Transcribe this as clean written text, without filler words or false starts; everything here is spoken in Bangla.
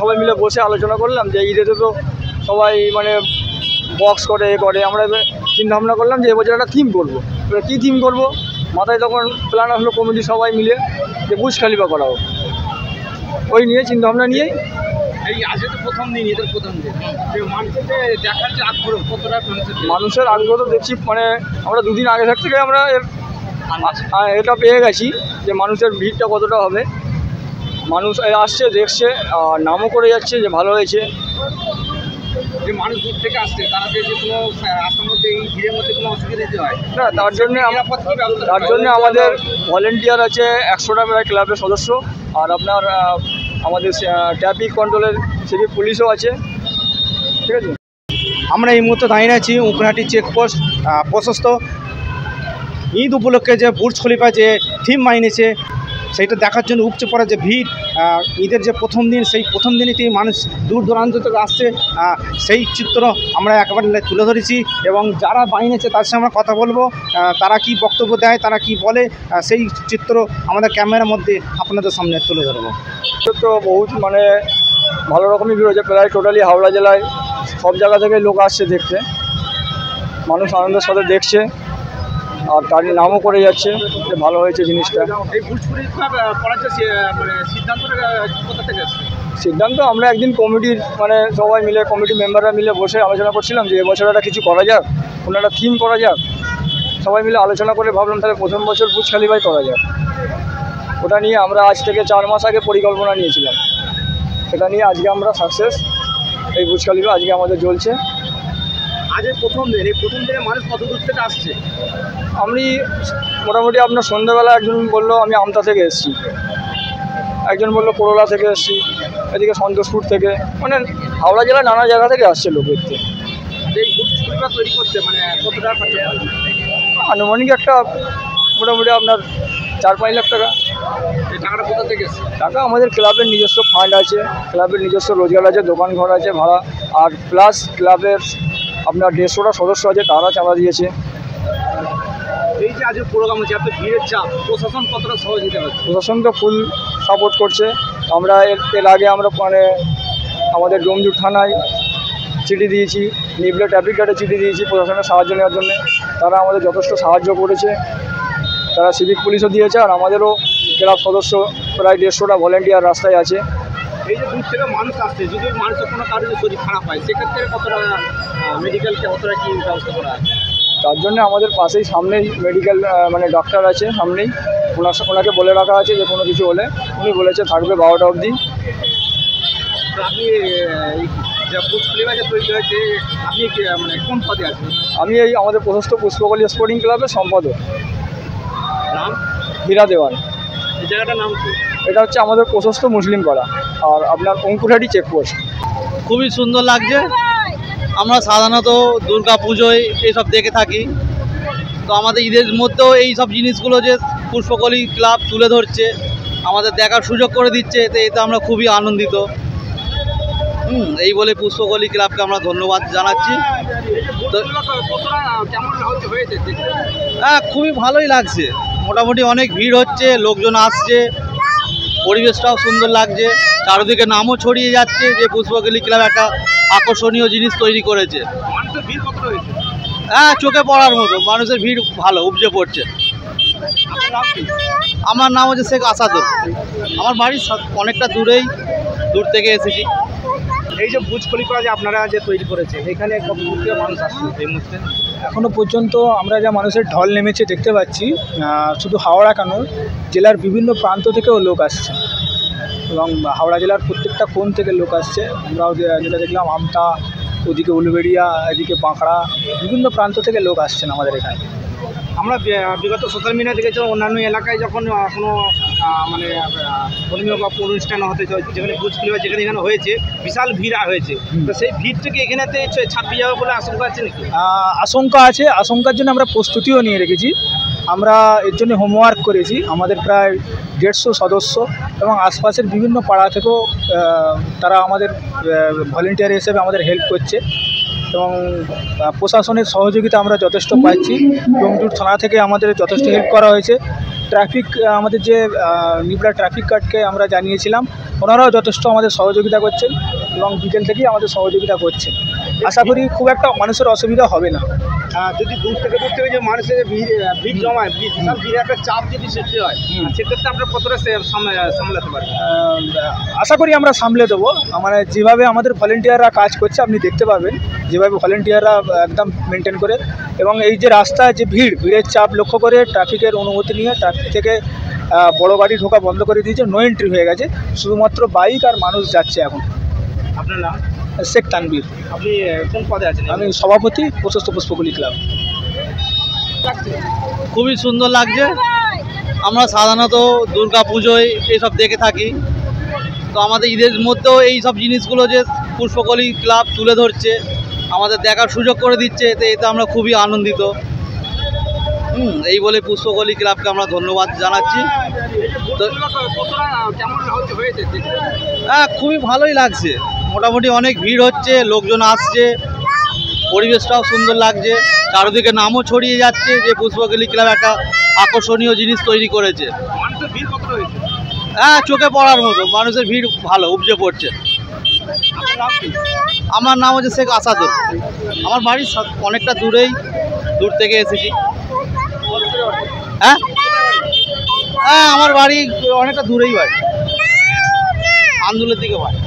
সবাই মিলে বসে আলোচনা করলাম যে ঈদেতে তো সবাই মানে বক্স করে আমরা চিন্তা ভাবনা করলাম যে এবছর একটা থিম করবো। এবার কী থিম করবো মাথায় তখন প্ল্যান আসলো কমিটি সবাই মিলে যে বুর্জ খলিফা করা হোক। ওই নিয়ে চিন্তা ভাবনা নিয়েই এই আজকে তো প্রথম দিন, ঈদের প্রথম দিন, মানুষের যে দেখার যে আগ্রহ কতটা মানুষের আগ্রহ তো দেখছি মানে আমরা দুদিন আগে থেকে আমরা এটা পেয়ে গেছি যে মানুষের ভিড়টা কতটা হবে। মানুষ আসছে দেখছে আর নামও করে যাচ্ছে যে ভালো হয়েছে। যে মানুষ দূর থেকে আসছে তারা যে কোনো রাস্তার মধ্যে এই ভিড়ের মধ্যে কোনো অসুবিধা দিতে হয় না, তার জন্য আমাদের ভলেন্টিয়ার আছে 100টা প্রায় ক্লাবের সদস্য। আর আপনার আমাদের ট্রাফিক কন্ট্রোলের সিভিক পুলিশও আছে। ঠিক আছে, আমরা এই মুহূর্তে দাঁড়িয়ে আছি উকরাহাটি চেকপোস্ট প্রশস্ত। ঈদ উপলক্ষে যে বুর্জ খলিফা যে থিম মানিয়েছে সেইটা দেখার জন্য উপচে পড়া যে ভিড়, ঈদের যে প্রথম দিন সেই প্রথম দিনই মানুষ দূর দূরান্ত থেকে আসছে, সেই চিত্র আমরা একেবারে তুলে ধরেছি। এবং যারা বানিয়েছে তার সঙ্গে আমরা কথা বলবো, তারা কি বক্তব্য দেয়, তারা কি বলে, সেই চিত্র আমাদের ক্যামেরার মধ্যে আপনাদের সামনে তুলে ধরবো। তো বহুত মানে ভালো রকমই ভিড় হয়েছে, প্রায় টোটালি হাওড়া জেলায় সব জায়গা থেকে লোক আসছে দেখতে। মানুষ আনন্দের সাথে দেখছে আর তার নামও করে যাচ্ছে যে ভালো হয়েছে জিনিসটা। এই বুর্জ খলিফা করার যে মানে সিদ্ধান্তটা কোথা থেকে আসছে? সিদ্ধান্ত আমরা একদিন কমিটির মানে সবাই মিলে কমিটি মেম্বাররা মিলে বসে আলোচনা করছিলাম যে এবছর একটা কিছু করা যাক, কোনো একটা থিম করা যাক। সবাই মিলে আলোচনা করে ভাবলাম তাহলে প্রথম বছর বুর্জ খলিফাই করা যাক। ওটা নিয়ে আমরা আজ থেকে 4 মাস আগে পরিকল্পনা নিয়েছিলাম, সেটা নিয়ে আজকে আমরা সাকসেস। এই বুর্জ খলিফা আজকে আমাদের জ্বলছে। আজকে প্রথম দিন, এই প্রথম দিনে মানুষ কত দূর থেকে আসছে? আমি মোটামুটি আপনার সন্ধ্যাবেলা একজন বললো আমি আমতা থেকে এসেছি, একজন বললো করোলা থেকে এসেছি, এদিকে সন্তোষপুর থেকে, মানে হাওড়া জেলায় নানা জায়গা থেকে আসছে লোক দেখতে। এই বুর্জ খলিফা তৈরি করতে মানে কত টাকা খরচা হয়? আনুমানিক একটা মোটামুটি আপনার 4-5 লাখ টাকা। এই টাকাটা কোথা থেকে এসছে? টাকা আমাদের ক্লাবের নিজস্ব ফান্ড আছে, ক্লাবের নিজস্ব রোজগার আছে, দোকান ঘর আছে ভাড়া, আর প্লাস ক্লাবের আপনার 150টা সদস্য আছে, তারা চাঁদা দিয়েছে। এই যে আজকে প্রোগ্রাম হচ্ছে, আপনি ভিড়ের চাপ, প্রশাসন কতটা সহযোগিতা করছে? প্রশাসন তো ফুল সাপোর্ট করছে। আমরা এর আগে আমরা মানে আমাদের ডোমজুর থানায় চিঠি দিয়েছি, নিবলে ট্রাফিক গার্ডে চিঠি দিয়েছি প্রশাসনের সাহায্য নেওয়ার জন্য। তারা আমাদের যথেষ্ট সাহায্য করেছে, তারা সিভিক পুলিশও দিয়েছে। আর আমাদেরও ক্লাব সদস্য প্রায় 150টা ভলেন্টিয়ার রাস্তায় আছে। এই যে দূর থেকে মানুষ আসছে, যদি মানুষের কোনো কারণে শরীর খারাপ হয় সেক্ষেত্রে কতটা মেডিকেলকে কতটা কী ব্যবস্থা করা আছে? তার জন্য আমাদের পাশেই সামনেই মেডিকেল মানে ডাক্তার আছে সামনেই, ওনাকে বলে রাখা আছে যে কোনো কিছু হলে উনি বলেছে থাকবে 12টা অবধি। আপনি যে বুর্জ খলিফা যে তৈরি হয়েছে, আপনি মানে কোন পদে আছেন? আমি এই আমাদের প্রশস্ত পুষ্পকলি স্পোর্টিং ক্লাবের সম্পাদক। নাম? হীরা দেওয়ান। এই জায়গাটার নাম কি? এটা হচ্ছে আমাদের প্রশস্ত মুসলিম পাড়া আর আপনার অঙ্কুরহাটি চেকপোস্ট। খুবই সুন্দর লাগছে। আমরা সাধারণত দুর্গা পুজোয় এইসব দেখে থাকি, তো আমাদের ঈদের মধ্যেও এই সব জিনিসগুলো যে পুষ্পকলি ক্লাব তুলে ধরছে, আমাদের দেখার সুযোগ করে দিচ্ছে, এতে আমরা খুবই আনন্দিত। এই বলে পুষ্পকলি ক্লাবকে আমরা ধন্যবাদ জানাচ্ছি। তো হ্যাঁ, খুবই ভালোই লাগছে। মোটামুটি অনেক ভিড় হচ্ছে, লোকজন আসছে, পরিবেশটাও সুন্দর লাগছে, চারিদিকে নামও ছড়িয়ে যাচ্ছে যে পুষ্পকলি ক্লাব একটা আকর্ষণীয় জিনিস তৈরি করেছে। মানুষের ভিড় কত রয়েছে? হ্যাঁ, চোখে পড়ার মতো মানুষের ভিড় ভালো উপচে পড়ছে। আমার নাম হচ্ছে শেখ আসাদুল। আমার বাড়ি অনেকটা দূর থেকে এসেছি। এই যে বুর্জ খলিফা যে আপনারা যে তৈরি করেছে, এখানে কত দূর থেকে মানুষ আসছে এই মুহূর্তে? এখনও পর্যন্ত আমরা যা মানুষের ঢল নেমেছে দেখতে পাচ্ছি, শুধু হাওড়া কেন জেলার বিভিন্ন প্রান্ত থেকেও লোক আসছে এবং হাওড়া জেলার প্রত্যেকটা কোণ থেকে লোক আসছে। আমরাও যেটা দেখলাম আমতা, ওদিকে উলুবেড়িয়া, এদিকে বাঁকড়া, বিভিন্ন প্রান্ত থেকে লোক আসছেন আমাদের এখানে। আমরা বিগত সোশ্যাল মিডিয়া দেখেছিলাম অন্যান্য এলাকায় যখন কোনো মানে ধর্মীয় বা অনুষ্ঠান হতে যেখানে বুর্জ খলিফা যেখানে এখানে হয়েছে বিশাল ভিড় হয়েছে, তো সেই ভিড় থেকে এখানেতে ছাপিয়ে যাবে বলে আশঙ্কা আছে নাকি? আশঙ্কা আছে, আশঙ্কার জন্য আমরা প্রস্তুতিও নিয়ে রেখেছি। আমরা এর জন্য হোমওয়ার্ক করেছি। আমাদের প্রায় 150 সদস্য এবং আশপাশের বিভিন্ন পাড়া থেকেও তারা আমাদের ভলেন্টিয়ার হিসেবে আমাদের হেল্প করছে এবং প্রশাসনের সহযোগিতা আমরা যথেষ্ট পাচ্ছি। ডোমজুর থানা থেকে আমাদের যথেষ্ট হেল্প করা হয়েছে। ট্রাফিক আমাদের যে নিবড়া ট্রাফিক গার্ডকে আমরা জানিয়েছিলাম, ওনারাও যথেষ্ট আমাদের সহযোগিতা করছেন এবং বিকেল থেকেই আমাদের সহযোগিতা করছেন। আশা করি খুব একটা মানুষের অসুবিধা হবে না। যদি দূর থেকে যে মানুষের ভিড় জমায়, বিশাল ভিড়ে একটা চাপ যদি সৃষ্টি হয়, সেক্ষেত্রে আমরা কতটা সামলাতে পারি? আশা করি আমরা সামলে দেবো। মানে যেভাবে আমাদের ভলেন্টিয়াররা কাজ করছে আপনি দেখতে পাবেন, যেভাবে ভলেন্টিয়াররা একদম মেনটেন করে, এবং এই যে রাস্তায় যে ভিড়ের চাপ লক্ষ্য করে ট্রাফিকের অনুমতি নিয়ে ট্রাফিক থেকে বড় গাড়ি ঢোকা বন্ধ করে দিয়েছে, নো এন্ট্রি হয়ে গেছে, শুধুমাত্র বাইক আর মানুষ যাচ্ছে এখন। আপনার নাম? শেখ তানবীর। আপনি কোন পদে আছেন? আমি সভাপতি, প্রশস্ত পুষ্পকলি ক্লাব। খুবই সুন্দর লাগছে। আমরা সাধারণত দুর্গা পুজোয় এইসব দেখে থাকি, তো আমাদের ঈদের মধ্যেও এই সব জিনিসগুলো যে পুষ্পকলি ক্লাব তুলে ধরছে, আমাদের দেখার সুযোগ করে দিচ্ছে, এতে আমরা খুবই আনন্দিত। এই বলে পুষ্পকলি ক্লাবকে আমরা ধন্যবাদ জানাচ্ছি। তো হ্যাঁ, খুবই ভালোই লাগছে। মোটামুটি অনেক ভিড় হচ্ছে, লোকজন আসছে, পরিবেশটাও সুন্দর লাগছে, চারিদিকে নামও ছড়িয়ে যাচ্ছে যে পুষ্পকলি ক্লাব একটা আকর্ষণীয় জিনিস তৈরি করেছে। মানুষের ভিড় কতটা হয়েছে? হ্যাঁ, চোখে পড়ার মতো মানুষের ভিড় ভালো উপচে পড়ছে। আমার নাম হচ্ছে শেখ আসাদুর। আমার বাড়ি অনেকটা দূর থেকে এসেছি। হ্যাঁ হ্যাঁ, আমার বাড়ি অনেকটা দূরেই বাড়ি, আন্দুলের দিকে বাড়ি।